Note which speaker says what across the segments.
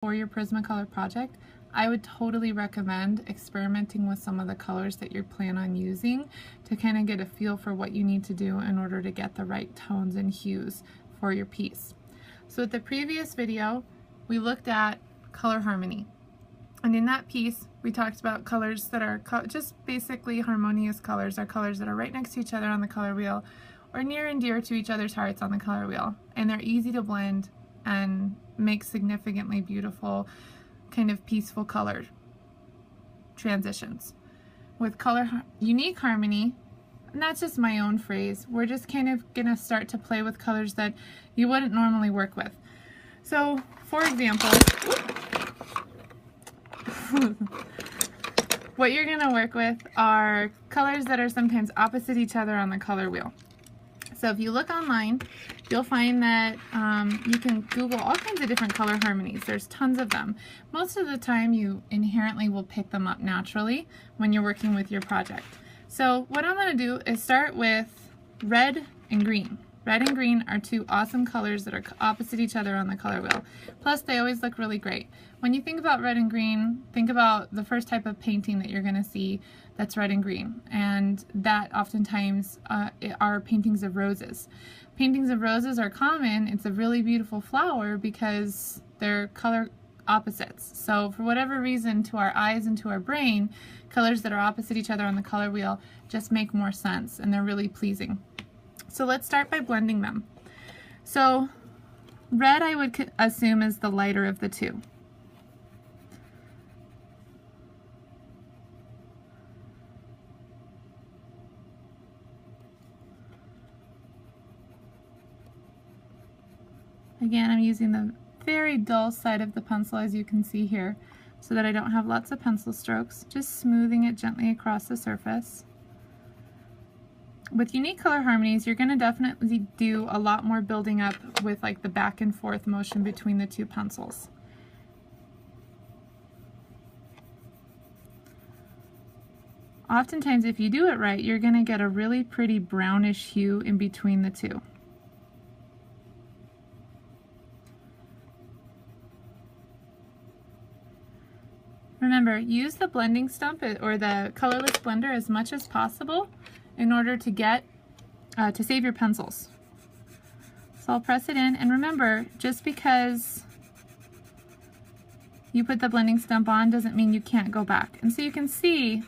Speaker 1: for your Prismacolor project, I would totally recommend experimenting with some of the colors that you plan on using to kind of get a feel for what you need to do in order to get the right tones and hues for your piece. So with the previous video, we looked at color harmony. And in that piece, we talked about colors that are just basically harmonious colors, are colors that are right next to each other on the color wheel or near and dear to each other's hearts on the color wheel. And they're easy to blend and make significantly beautiful, kind of peaceful color transitions. With unique harmony, and that's just my own phrase, we're just kind of going to start to play with colors that you wouldn't normally work with. So, for example, what you're going to work with are colors that are sometimes opposite each other on the color wheel. So if you look online, you'll find that you can Google all kinds of different color harmonies. There's tons of them. Most of the time you inherently will pick them up naturally when you're working with your project. So what I'm going to do is start with red and green. Red and green are two awesome colors that are opposite each other on the color wheel. Plus, they always look really great. When you think about red and green, think about the first type of painting that you're going to see that's red and green. And that oftentimes are paintings of roses. Paintings of roses are common. It's a really beautiful flower because they're color opposites. So for whatever reason, to our eyes and to our brain, colors that are opposite each other on the color wheel just make more sense and they're really pleasing. So let's start by blending them. So red I would assume is the lighter of the two. Again, I'm using the very dull side of the pencil, as you can see here, so that I don't have lots of pencil strokes, just smoothing it gently across the surface. With unique color harmonies, you're going to definitely do a lot more building up with like the back and forth motion between the two pencils. Oftentimes, if you do it right, you're going to get a really pretty brownish hue in between the two. Remember, use the blending stump or the colorless blender as much as possible in order to get to save your pencils. So I'll press it in, and remember, just because you put the blending stump on doesn't mean you can't go back. And so you can see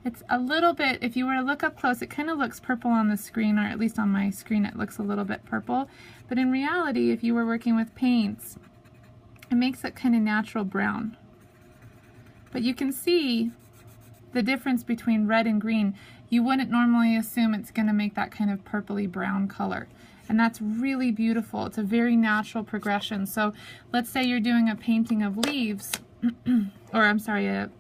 Speaker 1: it's a little bit, if you were to look up close, it kind of looks purple on the screen, or at least on my screen it looks a little bit purple. But in reality, if you were working with paints, it makes it kind of natural brown. But you can see the difference between red and green. You wouldn't normally assume it's going to make that kind of purpley brown color. And that's really beautiful. It's a very natural progression. So let's say you're doing a painting of leaves, or I'm sorry, a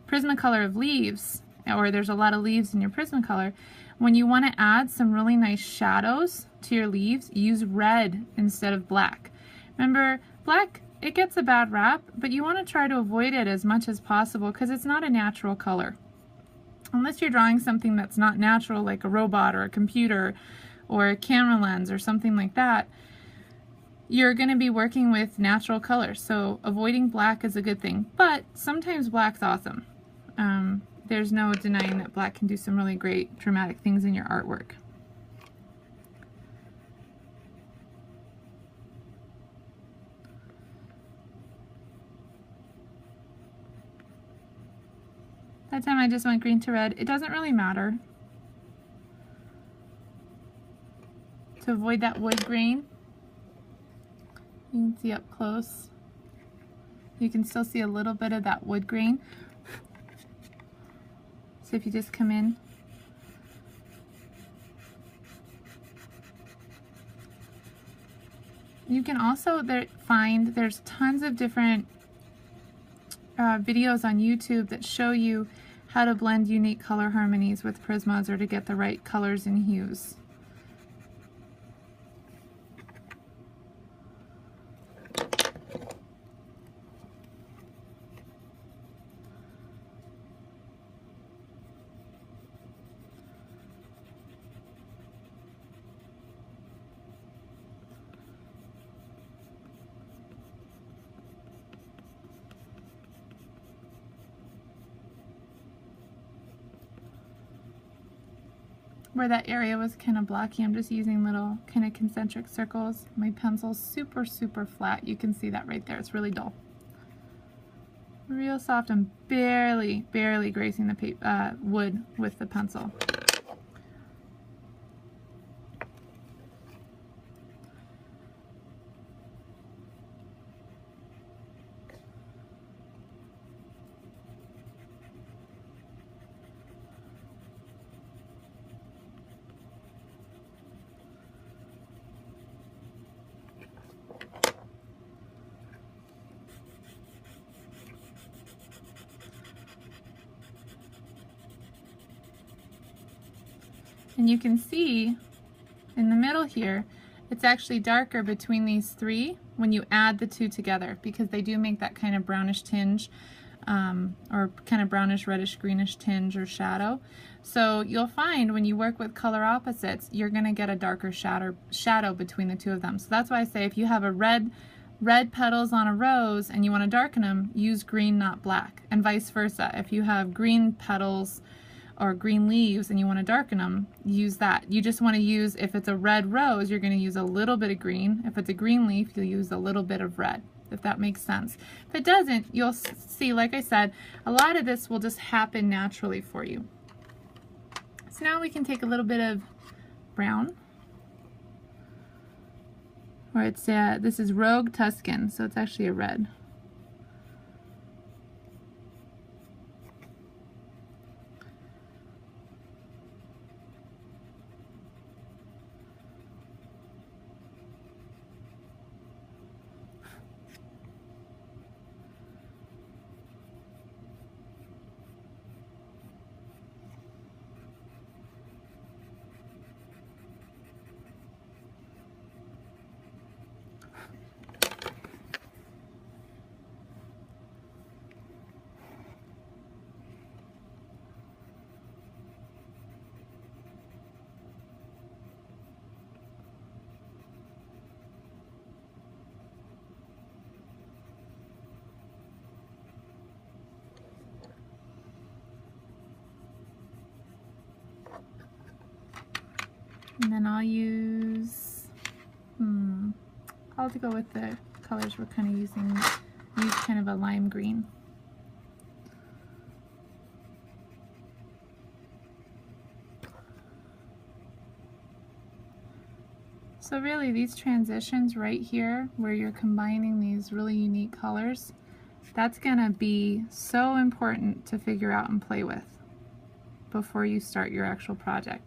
Speaker 1: Prismacolor of leaves, or there's a lot of leaves in your Prismacolor. When you want to add some really nice shadows to your leaves, use red instead of black. Remember, black, it gets a bad rap, but you want to try to avoid it as much as possible because it's not a natural color. Unless you're drawing something that's not natural, like a robot or a computer or a camera lens or something like that, you're going to be working with natural colors. So avoiding black is a good thing, but sometimes black's awesome. There's no denying that black can do some really great dramatic things in your artwork. That time I just went green to red. It doesn't really matter. To avoid that wood grain, you can see up close, you can still see a little bit of that wood grain. So if you just come in, you can also find there's tons of different videos on YouTube that show you how to blend unique color harmonies with Prismas or to get the right colors and hues. where that area was kind of blocky, I'm just using little kind of concentric circles. My pencil's super, super flat. You can see that right there. It's really dull. Real soft and barely grazing the paper, wood with the pencil. And you can see in the middle here, it's actually darker between these three when you add the two together, because they do make that kind of brownish tinge, or kind of brownish reddish greenish tinge or shadow. So you'll find when you work with color opposites, you're going to get a darker shadow between the two of them. So that's why I say if you have a red petals on a rose and you want to darken them, use green, not black, and vice versa. If you have green petals or green leaves and you want to darken them, use that. You just want to use, if it's a red rose, you're going to use a little bit of green. If it's a green leaf, you'll use a little bit of red, if that makes sense. If it doesn't, you'll see, like I said, a lot of this will just happen naturally for you. So now we can take a little bit of brown, or it's this is Rogue Tuscan, so it's actually a red. And then I'll use, I'll have to go with the colors we're kind of using, use kind of a lime green. So really these transitions right here, where you're combining these really unique colors, that's gonna be so important to figure out and play with before you start your actual project.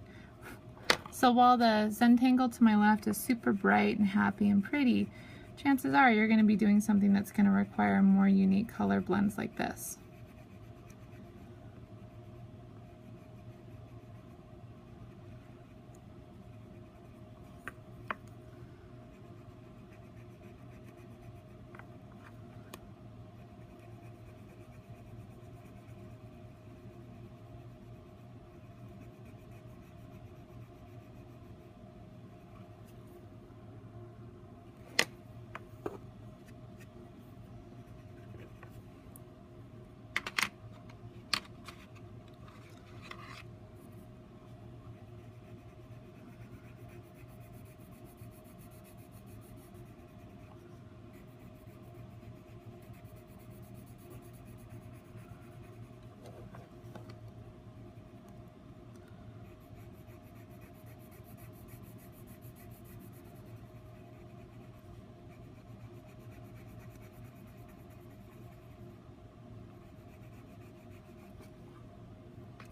Speaker 1: So while the Zentangle to my left is super bright and happy and pretty, chances are you're going to be doing something that's going to require more unique color blends like this.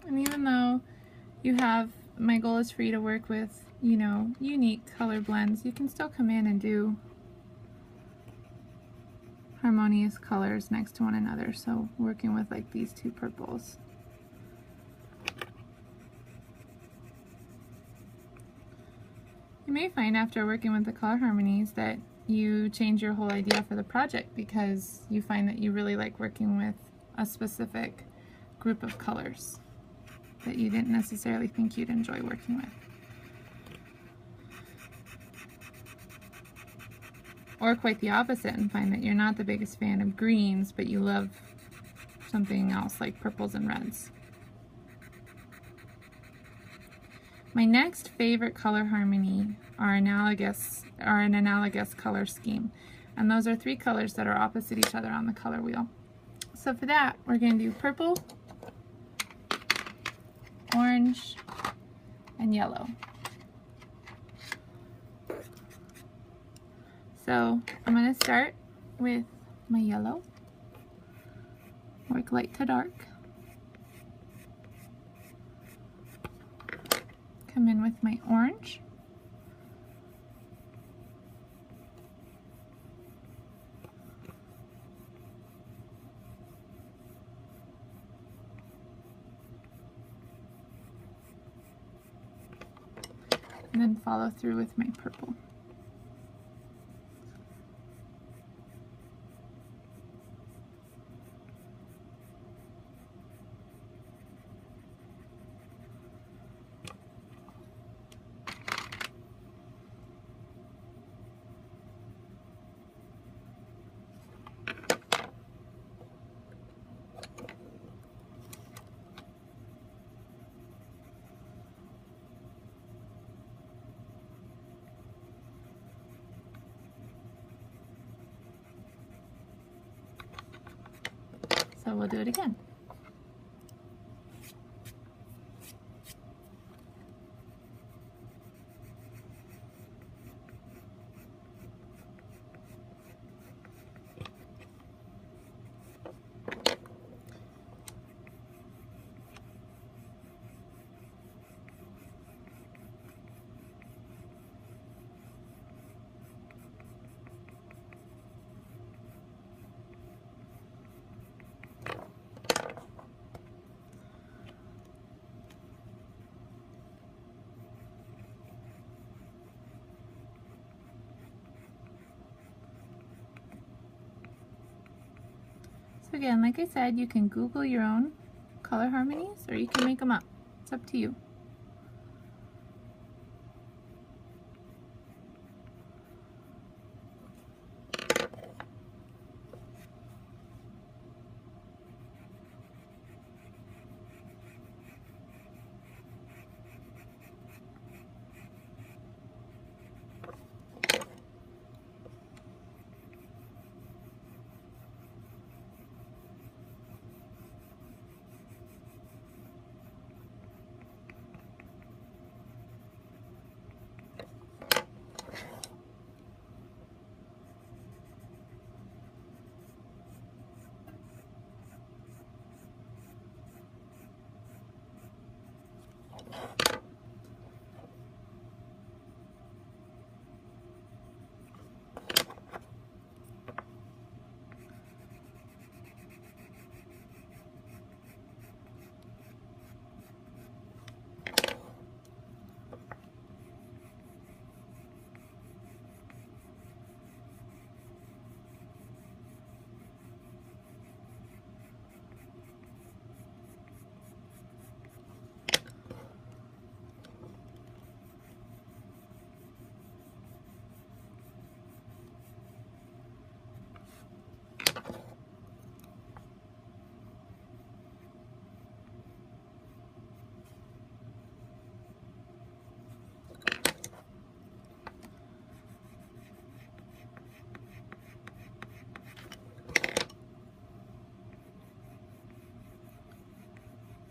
Speaker 1: And even though you have, my goal is for you to work with, you know, unique color blends, you can still come in and do harmonious colors next to one another. So working with like these two purples. You may find after working with the color harmonies that you change your whole idea for the project, because you find that you really like working with a specific group of colors that you didn't necessarily think you'd enjoy working with. Or quite the opposite, and find that you're not the biggest fan of greens, but you love something else like purples and reds. My next favorite color harmony are an analogous color scheme. And those are 3 colors that are opposite each other on the color wheel. So for that, we're going to do purple, orange, and yellow. So I'm going to start with my yellow, work light to dark, come in with my orange, and then follow through with my purple. So we'll do it again. So again, like I said, you can Google your own color harmonies or you can make them up. It's up to you.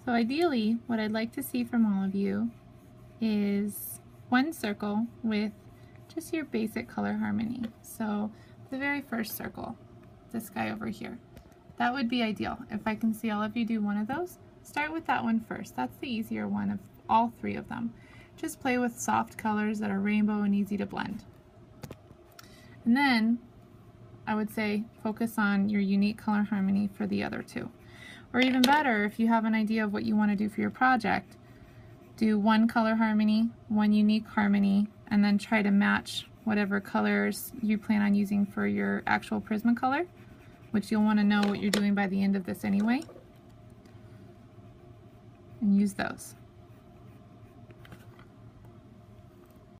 Speaker 1: So ideally, what I'd like to see from all of you is one circle with just your basic color harmony. So the very first circle, this guy over here. That would be ideal. If I can see all of you do one of those, start with that one first. That's the easier one of all 3 of them. Just play with soft colors that are rainbow and easy to blend. And then I would say focus on your unique color harmony for the other 2. Or even better, if you have an idea of what you want to do for your project, do one color harmony, one unique harmony, and then try to match whatever colors you plan on using for your actual Prismacolor, which you'll want to know what you're doing by the end of this anyway, and use those.